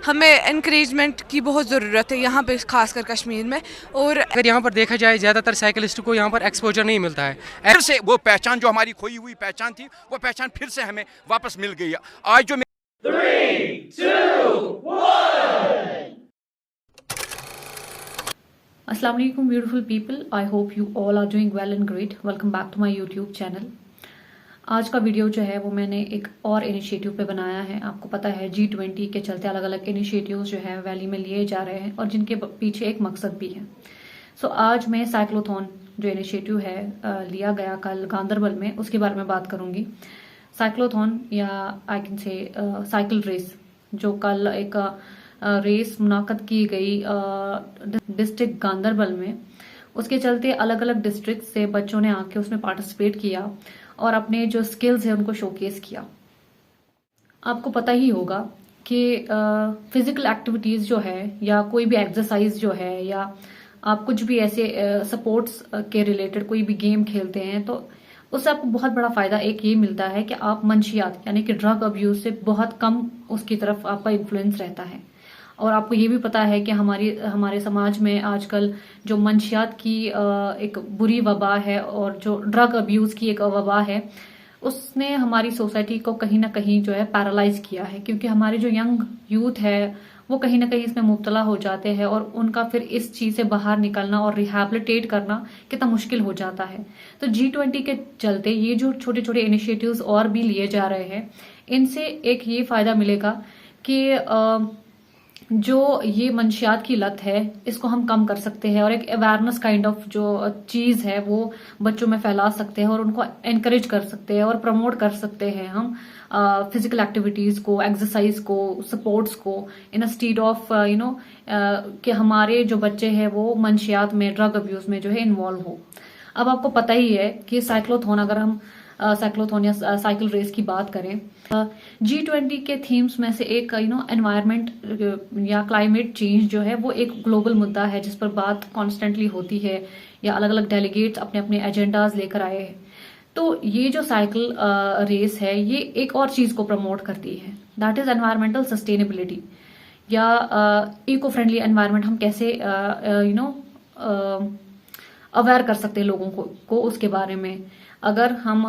हमें इनक्रेजमेंट की बहुत ज़रूरत है यहाँ पे, खासकर कश्मीर में। और अगर यहाँ पर देखा जाए ज़्यादातर साइकिलिस्ट को यहाँ पर एक्सपोजर नहीं मिलता है। फिर से वो पहचान जो हमारी खोई हुई पहचान थी, वो पहचान फिर से हमें वापस मिल गई है। आज जो 3, 2, 1. Assalamu alaikum beautiful people. I hope you all are doing well and great. Welcome back to my YouTube channel. आज का वीडियो जो है वो मैंने एक और इनिशिएटिव पे बनाया है। आपको पता है G20 के चलते अलग अलग इनिशिएटिव्स जो है वैली में लिए जा रहे हैं और जिनके पीछे एक मकसद भी है। सो आज मैं साइक्लोथॉन जो इनिशिएटिव है लिया गया कल गांधरबल में, उसके बारे में बात करूंगी। साइक्लोथॉन या I can say cycle race, जो कल एक रेस मुनाकद की गई डिस्ट्रिक्ट गांधरबल में, उसके चलते अलग अलग डिस्ट्रिक्ट से बच्चों ने आके उसमें पार्टिसिपेट किया और अपने जो स्किल्स है उनको शोकेस किया। आपको पता ही होगा कि फिजिकल एक्टिविटीज जो है या कोई भी एक्सरसाइज जो है या आप कुछ भी ऐसे स्पोर्ट्स के रिलेटेड कोई भी गेम खेलते हैं तो उससे आपको बहुत बड़ा फायदा एक ये मिलता है कि आप मंशियात यानी कि ड्रग अब्यूज से बहुत कम उसकी तरफ आपका इन्फ्लुएंस रहता है। और आपको ये भी पता है कि हमारे समाज में आजकल जो मंशियात की एक बुरी वबा है और जो ड्रग अब्यूज की एक वबा है, उसने हमारी सोसाइटी को कहीं ना कहीं जो है पैरालाइज किया है, क्योंकि हमारे जो यंग यूथ है वो कहीं ना कहीं इसमें मुब्तला हो जाते हैं और उनका फिर इस चीज से बाहर निकलना और रिहैबिलिटेट करना कितना मुश्किल हो जाता है। तो G20 के चलते ये जो छोटे छोटे इनिशिएटिव्स और भी लिए जा रहे हैं, इनसे एक ये फायदा मिलेगा कि जो ये मंशियात की लत है इसको हम कम कर सकते हैं और एक अवेयरनेस काइंड ऑफ जो चीज है वो बच्चों में फैला सकते हैं और उनको एनकरेज कर सकते हैं और प्रमोट कर सकते हैं हम फिजिकल एक्टिविटीज को, एक्सरसाइज को, स्पोर्ट्स को, इन स्टीड ऑफ कि हमारे जो बच्चे हैं वो मंशियात में, ड्रग अब्यूज में जो है इन्वॉल्व हो। अब आपको पता ही है कि साइक्लोथॉन, अगर हम साइक्लोथॉन या साइकिल रेस की बात करें, G20 के थीम्स में से एक एनवायरनमेंट या क्लाइमेट चेंज जो है वो एक ग्लोबल मुद्दा है जिस पर बात कॉन्स्टेंटली होती है या अलग अलग डेलीगेट्स अपने अपने एजेंडाज लेकर आए हैं। तो ये जो साइकिल रेस है ये एक और चीज को प्रमोट करती है, दैट इज एनवायरमेंटल सस्टेनेबिलिटी या इको फ्रेंडली एनवायरमेंट। हम कैसे अवेयर कर सकते हैं लोगों को उसके बारे में। अगर हम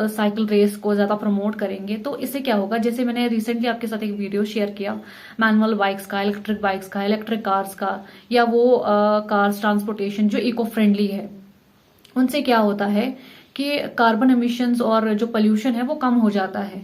साइकिल रेस को ज्यादा प्रमोट करेंगे तो इससे क्या होगा, जैसे मैंने रिसेंटली आपके साथ एक वीडियो शेयर किया मैनुअल बाइक्स का, इलेक्ट्रिक बाइक्स का, इलेक्ट्रिक कार्स का, या वो कार्स ट्रांसपोर्टेशन जो इको फ्रेंडली है, उनसे क्या होता है कि कार्बन एमिशंस और जो पोल्यूशन है वो कम हो जाता है।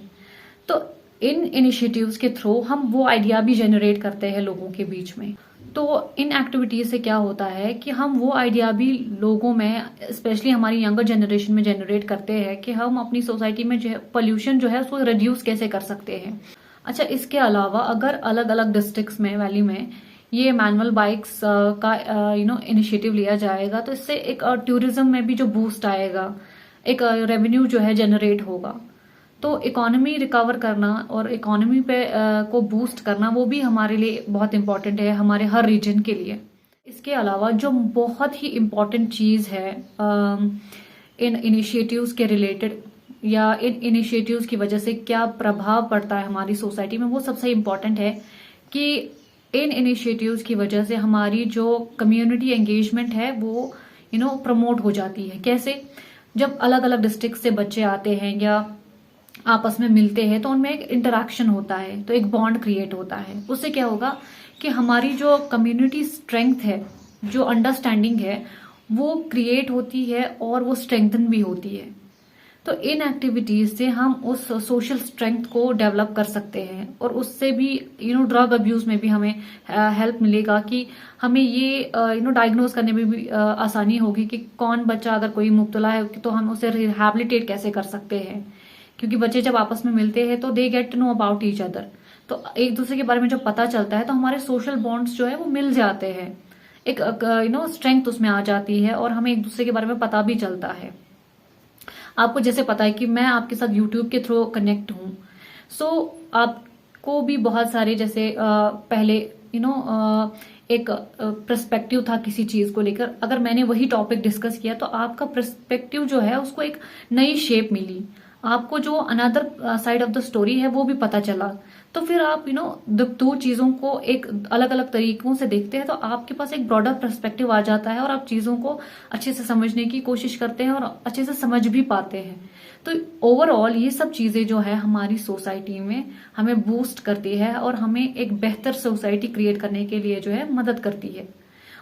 तो इन इनिशिएटिव्स के थ्रू हम वो आइडिया भी जनरेट करते हैं लोगों के बीच में। तो इन एक्टिविटीज से क्या होता है कि हम वो आइडिया भी लोगों में, स्पेशली हमारी यंगर जनरेशन में जनरेट करते हैं कि हम अपनी सोसाइटी में जो है पोल्यूशन जो है उसको रिड्यूस कैसे कर सकते हैं। अच्छा, इसके अलावा अगर अलग अलग डिस्ट्रिक्ट्स में, वैली में ये मैनुअल बाइक्स का इनिशिएटिव लिया जाएगा तो इससे एक टूरिज्म में भी जो बूस्ट आएगा, एक रेवेन्यू जो है जनरेट होगा। तो इकोनॉमी रिकवर करना और इकोनॉमी पे को बूस्ट करना वो भी हमारे लिए बहुत इंपॉर्टेंट है, हमारे हर रीजन के लिए। इसके अलावा जो बहुत ही इम्पॉर्टेंट चीज है इन इनिशिएटिव्स के रिलेटेड या इन इनिशिएटिव्स की वजह से क्या प्रभाव पड़ता है हमारी सोसाइटी में, वो सबसे इम्पॉर्टेंट है कि इन इनिशिएटिव्स की वजह से हमारी जो कम्युनिटी एंगेजमेंट है वो प्रमोट हो जाती है। कैसे? जब अलग अलग डिस्ट्रिक्ट से बच्चे आते हैं या आपस में मिलते हैं तो उनमें एक इंटरेक्शन होता है, तो एक बॉन्ड क्रिएट होता है। उससे क्या होगा कि हमारी जो कम्युनिटी स्ट्रेंथ है, जो अंडरस्टैंडिंग है, वो क्रिएट होती है और वो स्ट्रेंथन भी होती है। तो इन एक्टिविटीज से हम उस सोशल स्ट्रेंथ को डेवलप कर सकते हैं और उससे भी ड्रग अब्यूज में भी हमें हेल्प मिलेगा कि हमें ये डायग्नोज करने में भी आसानी होगी कि कौन बच्चा अगर कोई मुब्तला है तो हम उसे रिहैबिलिटेट कैसे कर सकते हैं। क्योंकि बच्चे जब आपस में मिलते हैं तो they get to know about each other, तो एक दूसरे के बारे में जब पता चलता है तो हमारे सोशल बॉन्ड्स जो है वो मिल जाते हैं, एक स्ट्रेंथ उसमें आ जाती है और हमें एक दूसरे के बारे में पता भी चलता है। आपको जैसे पता है कि मैं आपके साथ यूट्यूब के थ्रू कनेक्ट हूं, सो आपको भी बहुत सारे जैसे पहले एक पर्सपेक्टिव था किसी चीज को लेकर, अगर मैंने वही टॉपिक डिस्कस किया तो आपका पर्सपेक्टिव जो है उसको एक नई शेप मिली, आपको जो another side of the story है वो भी पता चला। तो फिर आप दो चीजों को एक अलग अलग तरीकों से देखते हैं तो आपके पास एक ब्रॉडर पर्सपेक्टिव आ जाता है और आप चीजों को अच्छे से समझने की कोशिश करते हैं और अच्छे से समझ भी पाते हैं। तो ओवरऑल ये सब चीजें जो है हमारी सोसाइटी में हमें बूस्ट करती है और हमें एक बेहतर सोसाइटी क्रिएट करने के लिए जो है मदद करती है।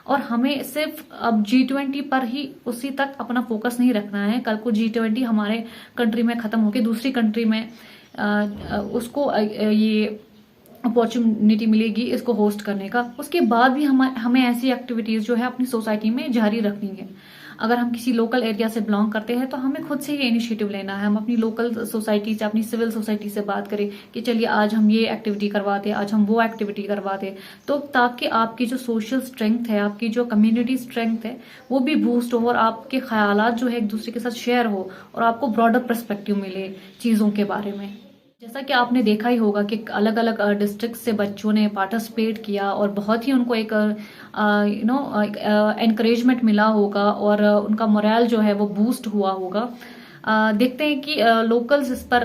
और हमें सिर्फ अब G20 पर ही उसी तक अपना फोकस नहीं रखना है। कल को G20 हमारे कंट्री में खत्म होकर दूसरी कंट्री में उसको ये अपॉर्चुनिटी मिलेगी इसको होस्ट करने का, उसके बाद भी हमें ऐसी एक्टिविटीज जो है अपनी सोसाइटी में जारी रखनी है। अगर हम किसी लोकल एरिया से बिलोंग करते हैं तो हमें खुद से ये इनिशिएटिव लेना है। हम अपनी लोकल सोसाइटी से, अपनी सिविल सोसाइटी से बात करें कि चलिए आज हम ये एक्टिविटी करवाते हैं, आज हम वो एक्टिविटी करवाते, तो ताकि आपकी जो सोशल स्ट्रेंथ है, आपकी जो कम्युनिटी स्ट्रेंथ है वो भी बूस्ट हो और आपके ख्यालात जो है एक दूसरे के साथ शेयर हो और आपको ब्रॉडर पर्सपेक्टिव मिले चीजों के बारे में। जैसा कि आपने देखा ही होगा कि अलग अलग डिस्ट्रिक्ट से बच्चों ने पार्टिसिपेट किया और बहुत ही उनको एक एनकरेजमेंट मिला होगा और उनका मोरल जो है वो बूस्ट हुआ होगा। देखते हैं कि लोकल्स इस पर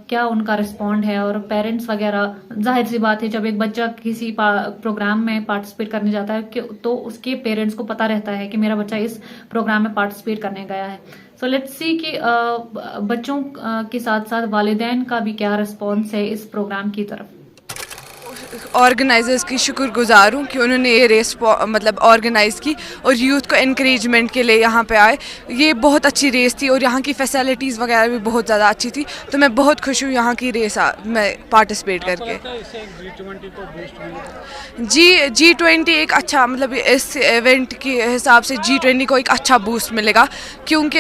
क्या उनका रिस्पॉन्ड है। और पेरेंट्स वगैरह, जाहिर सी बात है जब एक बच्चा किसी प्रोग्राम में पार्टिसिपेट करने जाता है तो उसके पेरेंट्स को पता रहता है कि मेरा बच्चा इस प्रोग्राम में पार्टिसिपेट करने गया है। सो लेट्स सी कि बच्चों के साथ साथ वालिदैन का भी क्या रिस्पॉन्स है इस प्रोग्राम की तरफ। ऑर्गेनाइजर्स की शुक्रगुजार हूँ कि उन्होंने ये रेस मतलब ऑर्गेनाइज़ की और यूथ को एनकरेजमेंट के लिए यहाँ पे आए। ये बहुत अच्छी रेस थी और यहाँ की फैसिलिटीज़ वगैरह भी बहुत ज़्यादा अच्छी थी, तो मैं बहुत खुश हूँ यहाँ की रेस में पार्टिसिपेट करके। G20 एक अच्छा, मतलब इस इवेंट के हिसाब से G20 को एक अच्छा बूस्ट मिलेगा क्योंकि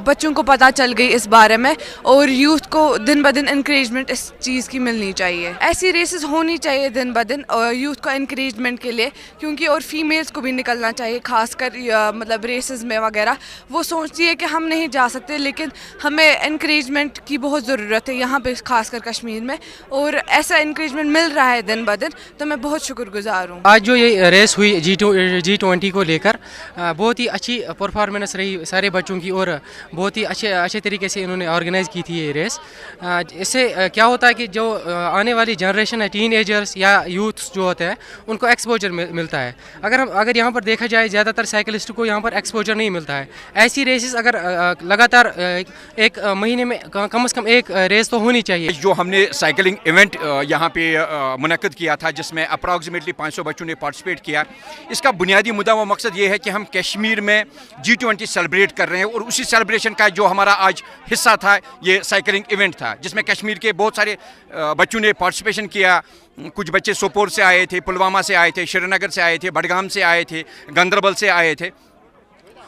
बच्चों को पता चल गई इस बारे में और यूथ को दिन ब दिन इंकरेजमेंट इस चीज़ की मिलनी चाहिए। ऐसी रेसेस होनी चाहिए दिन ब दिन और यूथ को इंकरेजमेंट के लिए, क्योंकि और फीमेल्स को भी निकलना चाहिए खासकर मतलब रेसेस में वगैरह। वो सोचती है कि हम नहीं जा सकते, लेकिन हमें इंकरेजमेंट की बहुत ज़रूरत है यहाँ पे खासकर कश्मीर में, और ऐसा इंकरेजमेंट मिल रहा है दिन ब दिन, तो मैं बहुत शुक्रगुजार हूँ। आज जो ये रेस हुई G20 को लेकर बहुत ही अच्छी परफॉर्मेंस रही सारे बच्चों की और बहुत ही अच्छे तरीके से इन्होंने ऑर्गेनाइज़ की थी ये रेस। इससे क्या होता है कि जो आने वाली जनरेशन है, टीनएजर्स या यूथ्स जो होते हैं, उनको एक्सपोजर मिलता है। अगर यहाँ पर देखा जाए ज़्यादातर साइकिलिस्ट को यहाँ पर एक्सपोजर नहीं मिलता है। ऐसी रेसेस अगर लगातार एक महीने में कम से कम एक रेस तो होनी चाहिए। जो हमने साइकिलिंग इवेंट यहाँ पे मुनक्किद किया था जिसमें अप्रॉक्सीमेटली 500 बच्चों ने पार्टिसिपेट किया, इसका बुनियादी मुद्दा व मकसद ये है कि हम कश्मीर में G20 सेलिब्रेट कर रहे हैं और उसी सेलिब्रेशन का जो हमारा आज हिस्सा था ये साइकिलिंग इवेंट था, जिसमें कश्मीर के बहुत सारे बच्चों ने पार्टिसिपेशन किया। कुछ बच्चे सोपोर से आए थे, पुलवामा से आए थे, श्रीनगर से आए थे, बडगाम से आए थे, गांदरबल से आए थे।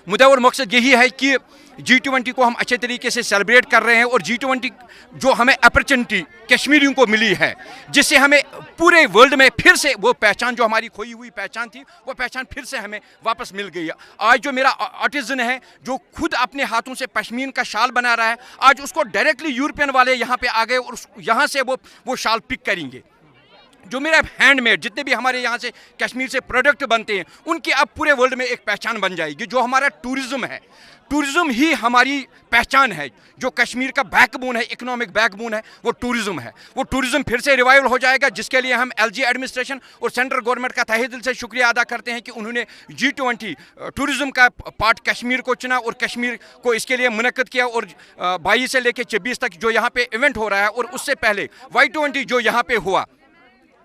मुद्दा और मकसद यही है कि G20 को हम अच्छे तरीके से सेलिब्रेट कर रहे हैं और G20 जो हमें अपॉर्चुनिटी कश्मीरियों को मिली है, जिससे हमें पूरे वर्ल्ड में फिर से वो पहचान, जो हमारी खोई हुई पहचान थी, वो पहचान फिर से हमें वापस मिल गई है। आज जो मेरा आर्टिजन है जो खुद अपने हाथों से पश्मीन का शाल बना रहा है, आज उसको डायरेक्टली यूरोपियन वाले यहाँ पे आ गए और यहाँ से वो शाल पिक करेंगे। जो मेरा हैंडमेड जितने भी हमारे यहाँ से कश्मीर से प्रोडक्ट बनते हैं, उनकी अब पूरे वर्ल्ड में एक पहचान बन जाएगी। जो हमारा टूरिज़्म है, टूरिज़्म ही हमारी पहचान है। जो कश्मीर का बैकबोन है, इकोनॉमिक बैकबोन है, वो टूरिज़्म है। वो टूरिज़्म फिर से रिवाइवल हो जाएगा, जिसके लिए हम LG एडमिनिस्ट्रेशन और सेंट्रल गवर्नमेंट का तहे दिल से शुक्रिया अदा करते हैं कि उन्होंने G20 टूरिज़्म का पार्ट कश्मीर को चुना और कश्मीर को इसके लिए मुनक्किद किया। और 22 से लेकर 26 तक जो यहाँ पे इवेंट हो रहा है और उससे पहले Y20 जो यहाँ पे हुआ,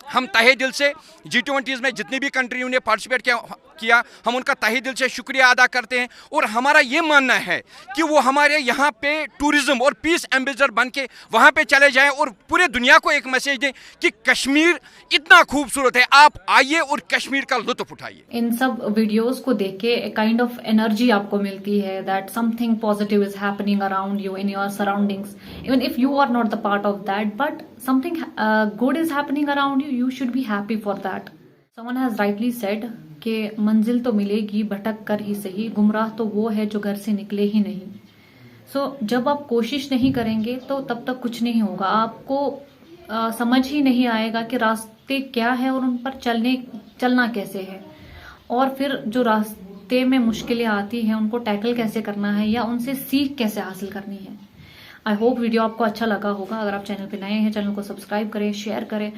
हम तहे दिल से G20 में जितनी भी कंट्रियों ने पार्टिसिपेट किया हम उनका तहे दिल से शुक्रिया अदा करते हैं। और हमारा ये मानना है कि वो हमारे यहाँ पे टूरिज़्म और पीस एम्बेसडर बन के वहाँ पे चले जाएं और पूरे दुनिया को एक मैसेज दें कि कश्मीर इतना खूबसूरत है, आप आइए और कश्मीर का लुत्फ उठाइए। इन सब वीडियोस को देख के एक काइंड ऑफ एनर्जी आपको मिलती है that something positive is happening around you in your surroundings, even if you are not the part of that, but something good is happening around you, you should be happy for that. Someone has rightly said कि मंजिल तो मिलेगी भटक कर ही सही, गुमराह तो वो है जो घर से निकले ही नहीं। जब आप कोशिश नहीं करेंगे तो तब तक कुछ नहीं होगा। आपको समझ ही नहीं आएगा कि रास्ते क्या है और उन पर चलना कैसे है, और फिर जो रास्ते में मुश्किलें आती हैं उनको टैकल कैसे करना है या उनसे सीख कैसे हासिल करनी है। आई होप वीडियो आपको अच्छा लगा होगा। अगर आप चैनल पे नए हैं, चैनल को सब्सक्राइब करें, शेयर करें,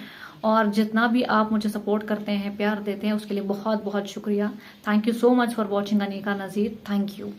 और जितना भी आप मुझे सपोर्ट करते हैं, प्यार देते हैं, उसके लिए बहुत बहुत शुक्रिया। Thank you so much for watching Anika Nazir. Thank you.